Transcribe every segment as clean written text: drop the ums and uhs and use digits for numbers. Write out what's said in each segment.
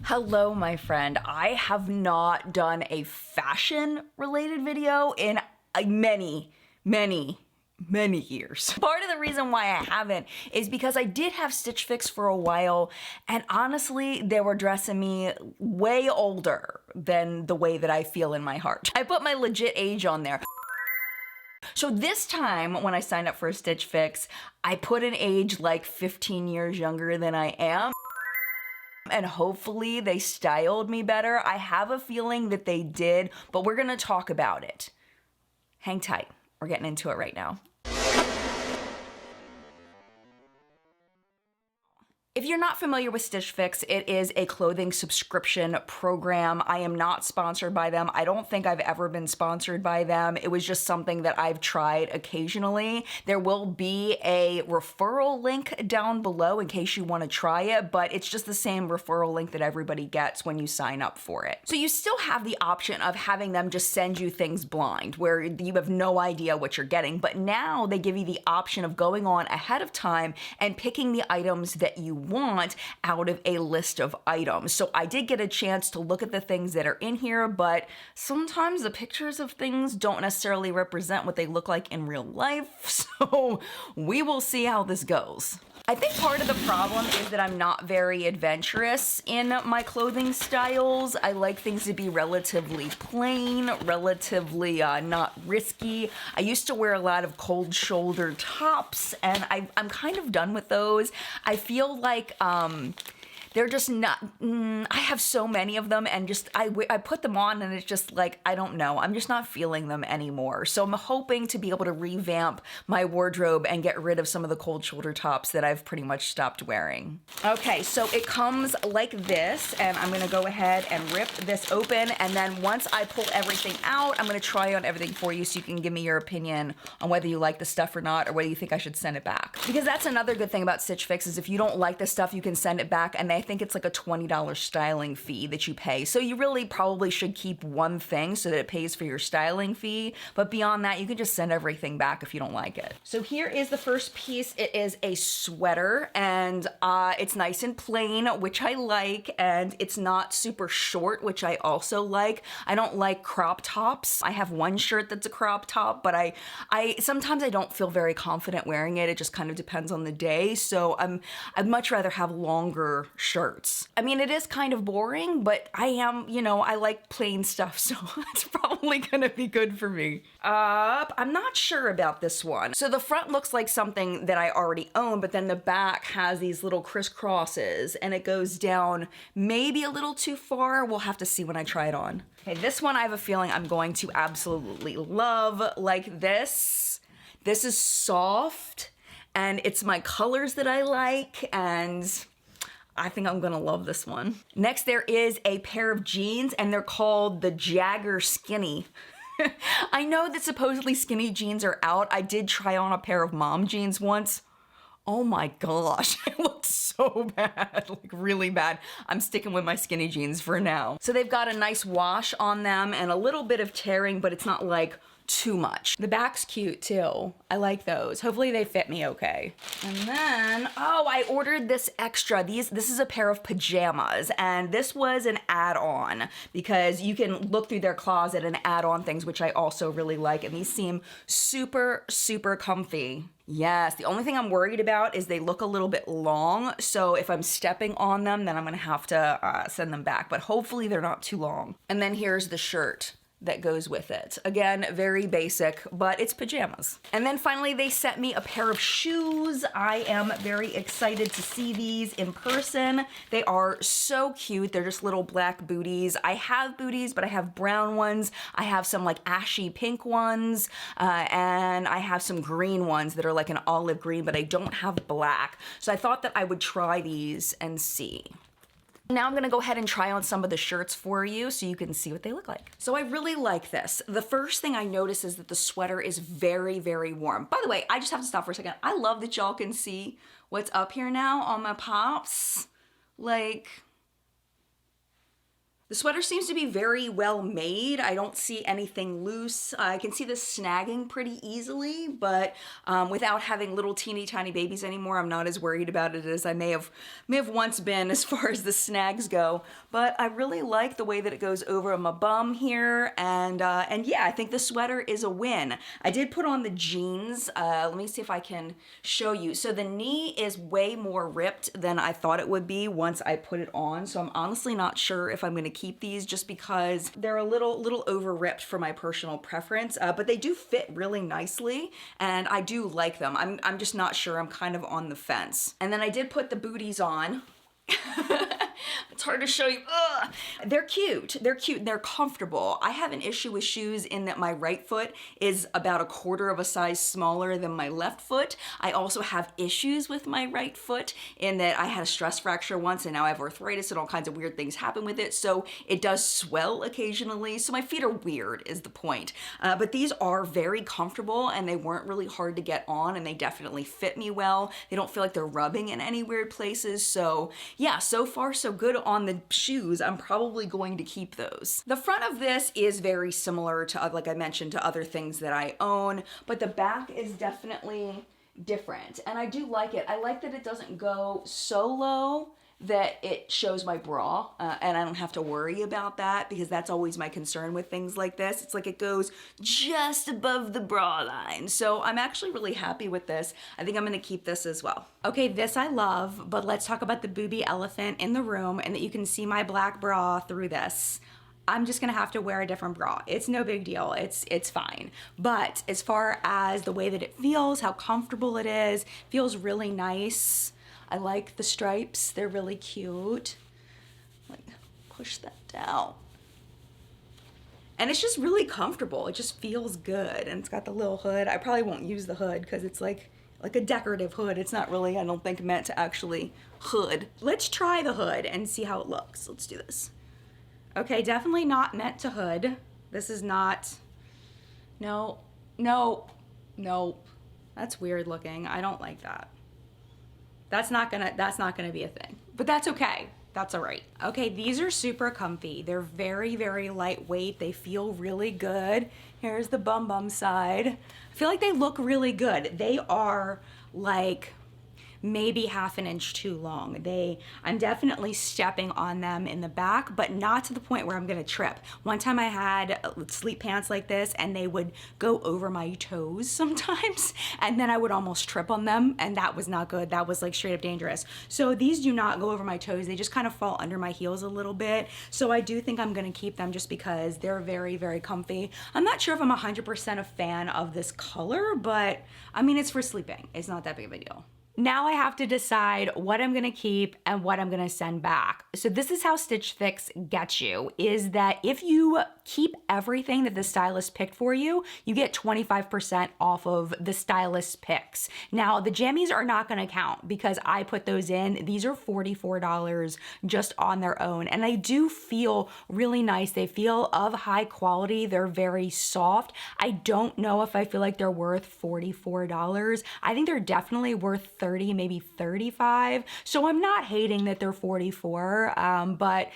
Hello, my friend. I have not done a fashion related video in many years. Part of the reason why I haven't is because I did have Stitch Fix for a while, and honestly, they were dressing me way older than the way that I feel in my heart. I put my legit age on there. So this time when I signed up for a Stitch Fix, I put an age like 15 years younger than I am. And hopefully they styled me better. I have a feeling that they did, but we're gonna talk about it. Hang tight. We're getting into it right now. If you're not familiar with Stitch Fix, it is a clothing subscription program. I am not sponsored by them. I don't think I've ever been sponsored by them. It was just something that I've tried occasionally. There will be a referral link down below in case you want to try it, but it's just the same referral link that everybody gets when you sign up for it. So you still have the option of having them just send you things blind, where you have no idea what you're getting, but now they give you the option of going on ahead of time and picking the items that you want out of a list of items. So I did get a chance to look at the things that are in here, but sometimes the pictures of things don't necessarily represent what they look like in real life. So we will see how this goes. I think part of the problem is that I'm not very adventurous in my clothing styles. I like things to be relatively plain, relatively not risky. I used to wear a lot of cold shoulder tops, and I'm kind of done with those. I feel like they're just not, I have so many of them, and just, I put them on and it's just like, I don't know, I'm just not feeling them anymore. So I'm hoping to be able to revamp my wardrobe and get rid of some of the cold shoulder tops that I've pretty much stopped wearing. Okay, so it comes like this, and I'm gonna go ahead and rip this open, and then once I pull everything out, I'm gonna try on everything for you so you can give me your opinion on whether you like the stuff or not, or whether you think I should send it back. Because that's another good thing about Stitch Fix, is if you don't like the stuff, you can send it back, and I think it's like a $20 styling fee that you pay. So you really probably should keep one thing so that it pays for your styling fee. But beyond that, you can just send everything back if you don't like it. So here is the first piece. It is a sweater, and it's nice and plain, which I like, and it's not super short, which I also like. I don't like crop tops. I have one shirt that's a crop top, but I sometimes I don't feel very confident wearing it. It just kind of depends on the day. So I'd much rather have longer shirts. I mean, it is kind of boring, but I am, you know, I like plain stuff, so it's probably gonna be good for me. I'm not sure about this one. So the front looks like something that I already own, but then the back has these little crisscrosses, and it goes down maybe a little too far. We'll have to see when I try it on. Okay, this one I have a feeling I'm going to absolutely love. Like this. This is soft, and it's my colors that I like, and I think I'm gonna love this one. Next, there is a pair of jeans, and they're called the Jagger Skinny. I know that supposedly skinny jeans are out. I did try on a pair of mom jeans once. Oh my gosh, it looked so bad, like really bad. I'm sticking with my skinny jeans for now. So they've got a nice wash on them and a little bit of tearing, but it's not like too much. The back's cute too. I like those. Hopefully they fit me okay. And then, oh, I ordered this extra. This is a pair of pajamas, and this was an add-on because you can look through their closet and add on things, which I also really like, and these seem super, super comfy. Yes, the only thing I'm worried about is they look a little bit long, so if I'm stepping on them, then I'm gonna have to send them back, but hopefully they're not too long. And then here's the shirt that goes with it. Again, very basic, but it's pajamas. And then finally, they sent me a pair of shoes. I am very excited to see these in person. They are so cute. They're just little black booties. I have booties, but I have brown ones. I have some like ashy pink ones, and I have some green ones that are like an olive green, but I don't have black. So I thought that I would try these and see. Now I'm gonna go ahead and try on some of the shirts for you so you can see what they look like. So I really like this. The first thing I notice is that the sweater is very, very warm. By the way, I just have to stop for a second. I love that y'all can see what's up here now on my pops. Like, The sweater seems to be very well made. I don't see anything loose. I can see the snagging pretty easily, but without having little teeny tiny babies anymore, I'm not as worried about it as I may have once been as far as the snags go. But I really like the way that it goes over my bum here, and yeah, I think the sweater is a win. I did put on the jeans. Let me see if I can show you. So the knee is way more ripped than I thought it would be once I put it on. So I'm honestly not sure if I'm going to keep these just because they're a little over ripped for my personal preference, but they do fit really nicely and I do like them. I'm just not sure. I'm kind of on the fence. And then I did put the booties on. It's hard to show you. Ugh. They're cute. They're cute. They're comfortable. I have an issue with shoes in that my right foot is about a quarter of a size smaller than my left foot. I also have issues with my right foot in that I had a stress fracture once and now I have arthritis and all kinds of weird things happen with it. So it does swell occasionally. So my feet are weird is the point. But these are very comfortable and they weren't really hard to get on and they definitely fit me well. They don't feel like they're rubbing in any weird places. So yeah, so far so good on the shoes. I'm probably going to keep those. The front of this is very similar to, like I mentioned, to other things that I own, but the back is definitely different. And I do like it. I like that it doesn't go so low that it shows my bra, and I don't have to worry about that because that's always my concern with things like this. It's like it goes just above the bra line. So I'm actually really happy with this. I think I'm gonna keep this as well. Okay, this I love, but let's talk about the booby elephant in the room and that you can see my black bra through this. I'm just gonna have to wear a different bra. It's no big deal, it's fine. But as far as the way that it feels, how comfortable it is, feels really nice. I like the stripes, they're really cute. Like, push that down. And it's just really comfortable, it just feels good. And it's got the little hood. I probably won't use the hood because it's like a decorative hood. It's not really, I don't think, meant to actually hood. Let's try the hood and see how it looks. Let's do this. Okay, definitely not meant to hood. This is not, no. That's weird looking, I don't like that. That's not gonna be a thing, but that's okay. That's all right. Okay, these are super comfy. They're very, very lightweight. They feel really good. Here's the bum side. I feel like they look really good. They are like maybe half an inch too long. I'm definitely stepping on them in the back, but not to the point where I'm gonna trip. One time I had sleep pants like this and they would go over my toes sometimes, and then I would almost trip on them, and that was not good. That was like straight up dangerous. So these do not go over my toes. They just kind of fall under my heels a little bit. So I do think I'm gonna keep them just because they're very, very comfy. I'm not sure if I'm 100% a fan of this color, but I mean, it's for sleeping. It's not that big of a deal. Now I have to decide what I'm gonna keep and what I'm gonna send back. So this is how Stitch Fix gets you, is that if you keep everything that the stylist picked for you, you get 25% off of the stylist picks. Now the jammies are not gonna count because I put those in. These are $44 just on their own, and they do feel really nice. They feel of high quality. They're very soft. I don't know if I feel like they're worth $44. I think they're definitely worth 30, maybe 35. So I'm not hating that they're 44, but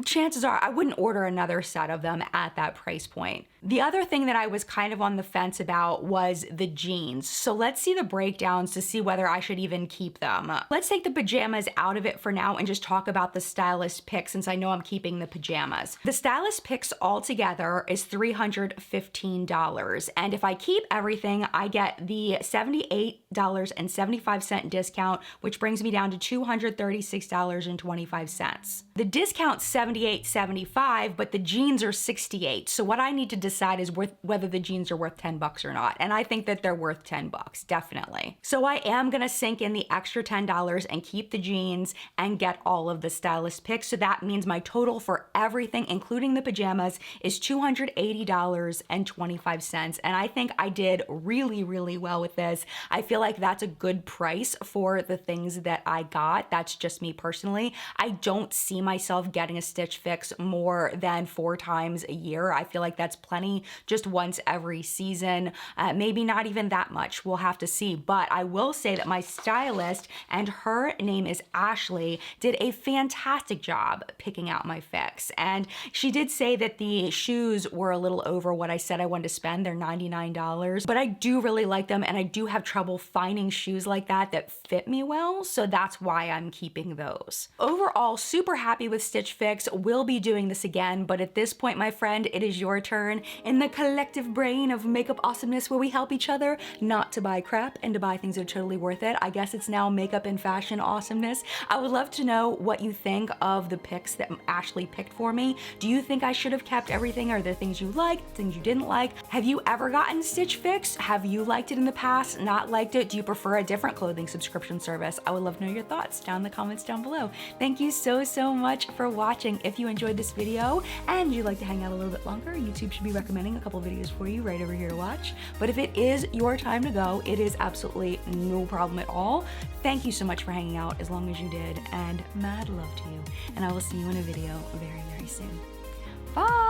chances are I wouldn't order another set of them at that price point. The other thing that I was kind of on the fence about was the jeans. So let's see the breakdowns to see whether I should even keep them. Let's take the pajamas out of it for now and just talk about the stylist pick since I know I'm keeping the pajamas. The stylist picks all together is $315. And if I keep everything, I get the $78.75 discount, which brings me down to $236.25. The discount's $78.75, but the jeans are $68. So what I need to decide is whether the jeans are worth 10 bucks or not. And I think that they're worth 10 bucks, definitely. So I am gonna sink in the extra $10 and keep the jeans and get all of the stylist picks. So that means my total for everything, including the pajamas, is $280.25. And I think I did really, really well with this. I feel like that's a good price for the things that I got. That's just me personally. I don't see myself getting a Stitch Fix more than 4 times a year. I feel like that's plenty, just once every season. Maybe not even that much. We'll have to see. But I will say that my stylist, and her name is Ashley, did a fantastic job picking out my fix. And she did say that the shoes were a little over what I said I wanted to spend. They're $99. But I do really like them, and I do have trouble finding shoes like that fit me well. So that's why I'm keeping those. Overall, super happy with Stitch Fix. We'll be doing this again, but at this point, my friend, it is your turn in the collective brain of makeup awesomeness where we help each other not to buy crap and to buy things that are totally worth it. I guess it's now makeup and fashion awesomeness. I would love to know what you think of the picks that Ashley picked for me. Do you think I should have kept everything? Are there things you liked, things you didn't like? Have you ever gotten Stitch Fix? Have you liked it in the past, not liked it? Do you prefer a different clothing subscription service? I would love to know your thoughts down in the comments down below. Thank you so much for watching. If you enjoyed this video and you'd like to hang out a little bit longer, YouTube should be recommending a couple videos for you right over here to watch. But if it is your time to go, it is absolutely no problem at all. Thank you so much for hanging out as long as you did, and mad love to you. And I will see you in a video very soon. Bye!